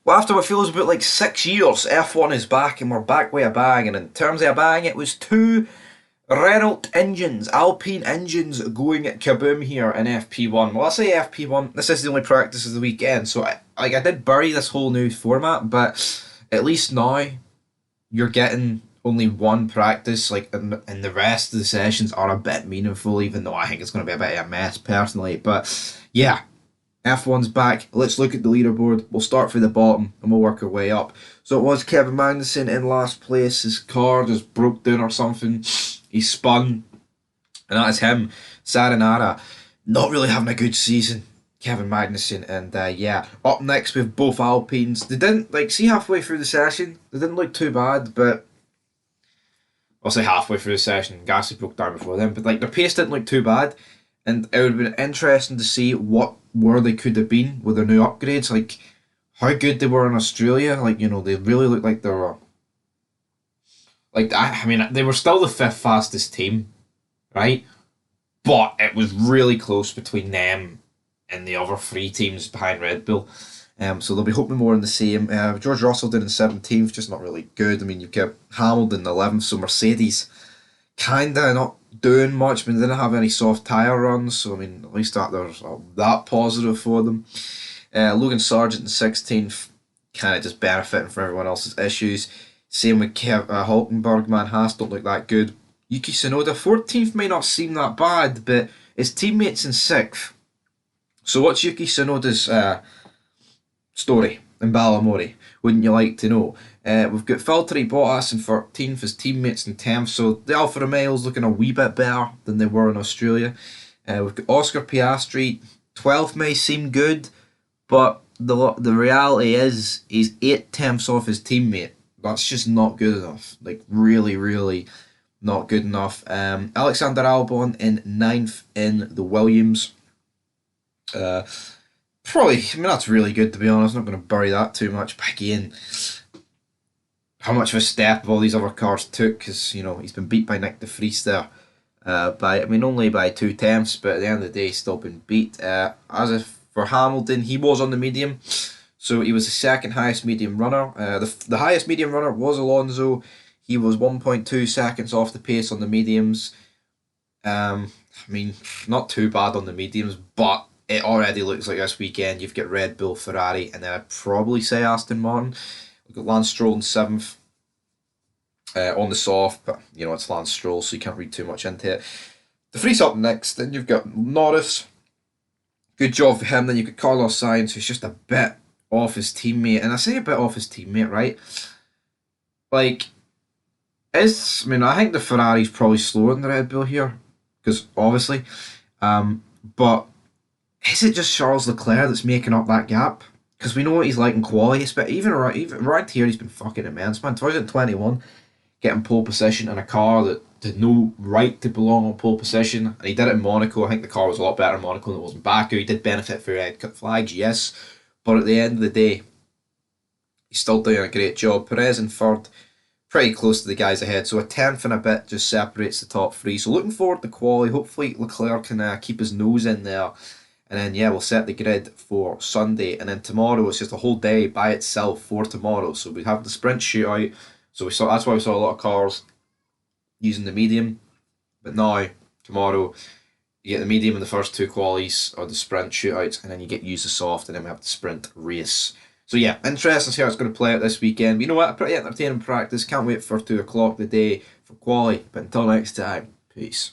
Well, after what feels about like 6 years, F1 is back and we're back with a bang. And in terms of a bang, it was two Renault engines, Alpine engines going kaboom here in FP1. Well, I say FP1, this is the only practice of the weekend, so I did bury this whole new format, but at least now you're getting only one practice, like, and the rest of the sessions are a bit meaningful, even though I think it's going to be a bit of a mess personally. But yeah, F1's back. Let's look at the leaderboard. We'll start from the bottom and we'll work our way up. So it was Kevin Magnussen in last place. His car just broke down or something. He spun, and that is him. Saranara, not really having a good season. Kevin Magnussen, and yeah, up next we have both Alpines. They didn't see halfway through the session. They didn't look too bad, but I'll say halfway through the session, Gasly broke down before them. But their pace didn't look too bad, and it would have been interesting to see where they could have been with their new upgrades. Like how good they were in Australia. They really looked like they were. I mean, they were still the fifth fastest team, right? But it was really close between them and the other three teams behind Red Bull. So they'll be hoping more in the same. George Russell did in 17th, just not really good. I mean, you've got Hamilton in 11th, so Mercedes kinda not doing much, but they didn't have any soft tyre runs, so I mean, at least there's that positive for them. Logan Sargent in 16th, kind of just benefiting from everyone else's issues. Same with Hulkenberg, man, Haas don't look that good. Yuki Tsunoda, 14th may not seem that bad, but his teammates in 6th. So what's Yuki Tsunoda's story in Ballamori? Wouldn't you like to know? We've got Valtteri Bottas in 13th, his teammates in 10th, so the Alfa Romeo's looking a wee bit better than they were in Australia. We've got Oscar Piastri, 12th may seem good, but the reality is he's 8 tenths off his teammate. That's just not good enough. Like, really, really not good enough. Alexander Albon in 9th in the Williams. Probably, I mean, that's really good to be honest. I'm not going to bury that too much. But again, how much of a step all these other cars took, because, he's been beat by Nick de Vries there. Only by 2 tenths, but at the end of the day, he's still been beat. As if for Hamilton, he was on the medium. So he was the second highest medium runner. The highest medium runner was Alonso. He was 1.2 seconds off the pace on the mediums. Not too bad on the mediums, but it already looks like this weekend you've got Red Bull, Ferrari, and then I'd probably say Aston Martin. We've got Lance Stroll in 7th on the soft, but it's Lance Stroll, so you can't read too much into it. The Vries up next, then you've got Norris. Good job for him. Then you've got Carlos Sainz, who's just a bit off his teammate, and I say a bit off his teammate, right? I think the Ferrari's probably slower than the Red Bull here, because obviously, but is it just Charles Leclerc that's making up that gap? Because we know what he's like in quality, but even right here, he's been fucking immense, man. 2021, getting pole position in a car that did no right to belong on pole position, and he did it in Monaco. I think the car was a lot better in Monaco than it was in Baku. He did benefit for red cut flags, yes, but at the end of the day, he's still doing a great job. Perez in 3rd, pretty close to the guys ahead, so a 10th and a bit just separates the top 3. So looking forward to quali. Hopefully Leclerc can keep his nose in there. And then, yeah, we'll set the grid for Sunday. And then tomorrow, it's just a whole day by itself for tomorrow. So we have the sprint shootout. So that's why we saw a lot of cars using the medium. But now, tomorrow, you get the medium in the first 2 qualies, or the sprint shootouts, and then you get use the soft, and then we have the sprint race. So yeah, interesting to see how it's going to play out this weekend. But you know what? Pretty entertaining practice. Can't wait for 2 o'clock the day for quali. But until next time, peace.